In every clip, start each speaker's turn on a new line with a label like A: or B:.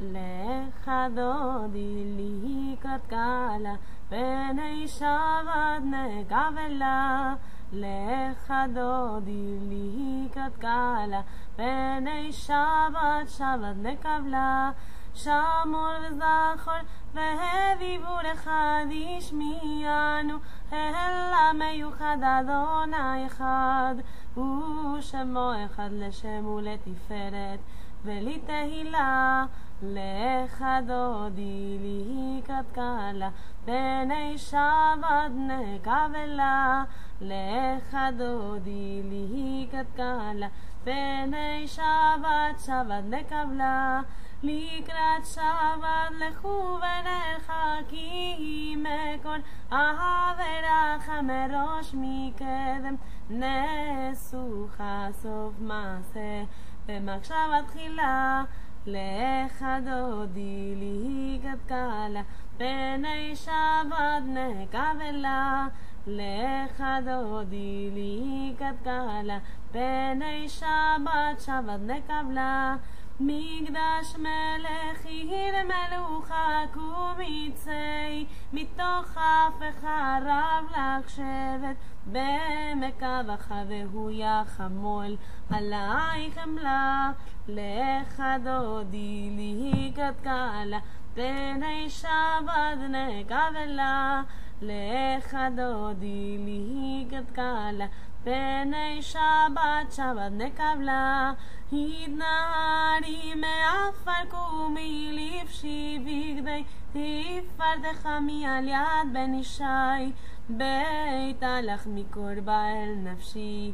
A: לך דודי לקראת קלה, פני שבת נקבלה. לך דודי לקראת קלה, פני שבת שבת נקבלה. שמור וזכור והביאו לך ישמיענו, אל המיוחד אדוני אחד, ושמו אחד לשם ולתפארת ולתהילה. לך דודי לקראת קלה, פני שבת נקבלה. לך דודי לקראת קלה, פני שבת שבת נקבלה. לקראת שבת לכו ונרחקי מכל עבירך מראש מקדם, נסוך סוף מעשה במחשבה תחילה. לך דודי לקראת קלה, פני שבת נקבלה. לך דודי לקראת קלה, פני שבת שבת נקבלה. מקדש מלך עיר מלוכה קומיצי, מתוך אף רב לך שבט, במקבך והוא יחמול עלייך חמלה. לך דודי לקראת קלה, פני שבת נקבלה. לך דודי לקראת קלה, פני שבת שבת נקבלה. התנערי מעפר קומי לבשי בגדי, תפארתך מעל יד בן ישי, בית הלך מקורבה אל נפשי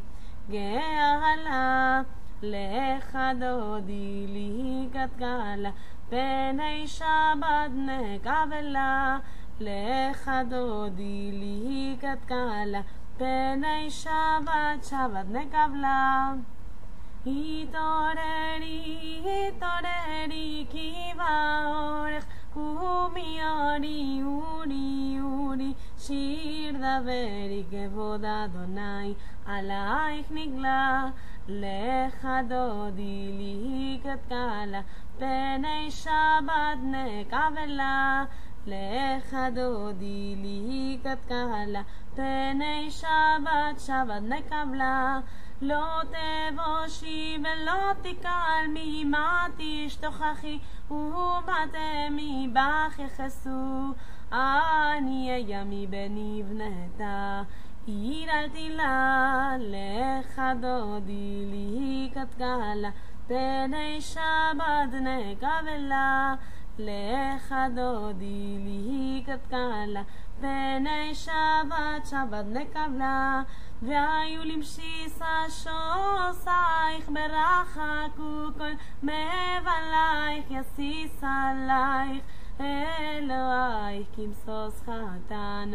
A: גאלה. לך דודי לקראת קלה, פני שבת נקבלה. לך דודי לקראת קלה, פני שבת שבת נקבלה. התעוררי התעוררי כי באורך, קומי אורי אורי אורי, שיר דברי כבוד אדוני עלייך נגלה. לך דודי לקראת קלה, פני שבת נקבלה. לך דודי לקראת קלה, פני שבת שבת נקבלה. לא תבושי ולא תקלמי, מה תשתוכחי ומה תמי בך יחסו. אני אהיה מבני בנתה עירלתי לה. לך דודי לקראת קלה, פני שבת נקבלה. לך דודי לקראת קלה, פני שבת שבת נקבלה. והיו למשיס שוסייך ברחקו כל מבלייך, יסיס עלייך אלוהיך כמסוס חתן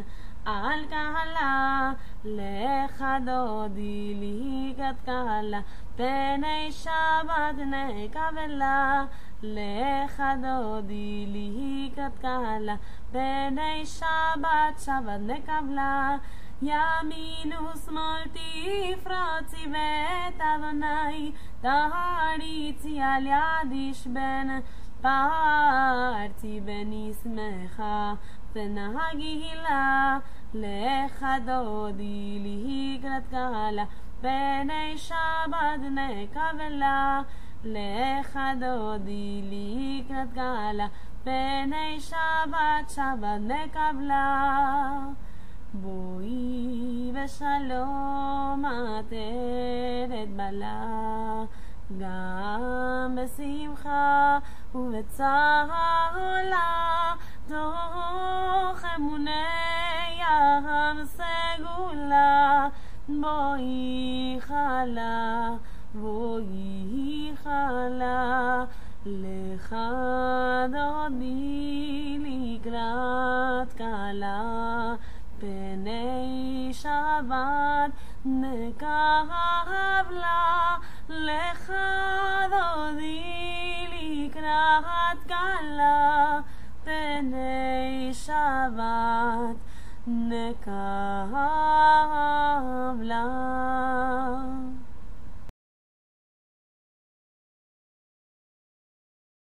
A: על קהלה. לך דודי לקראת קלה, פני שבת נקבלה. לך דודי לקראת קלה, פני שבת שבת נקבלה. ימין ושמאל תפרוצי ואת אדוני תריצי על יד איש בן, פרצי ונשמחה ונהגי לה. לך דודי לקראת קלה, פני שבת נקבלה. לך דודי לקראת קלה, פני שבת שבת נקבלה. בואי בשלום עטרת בלה, גם בשמחה ובצהלה, תוך אמוני ים סגולה. בואי חלה בואי חלה, לך דודי לקראת קלה, פני שבת נקבלה. לך דודי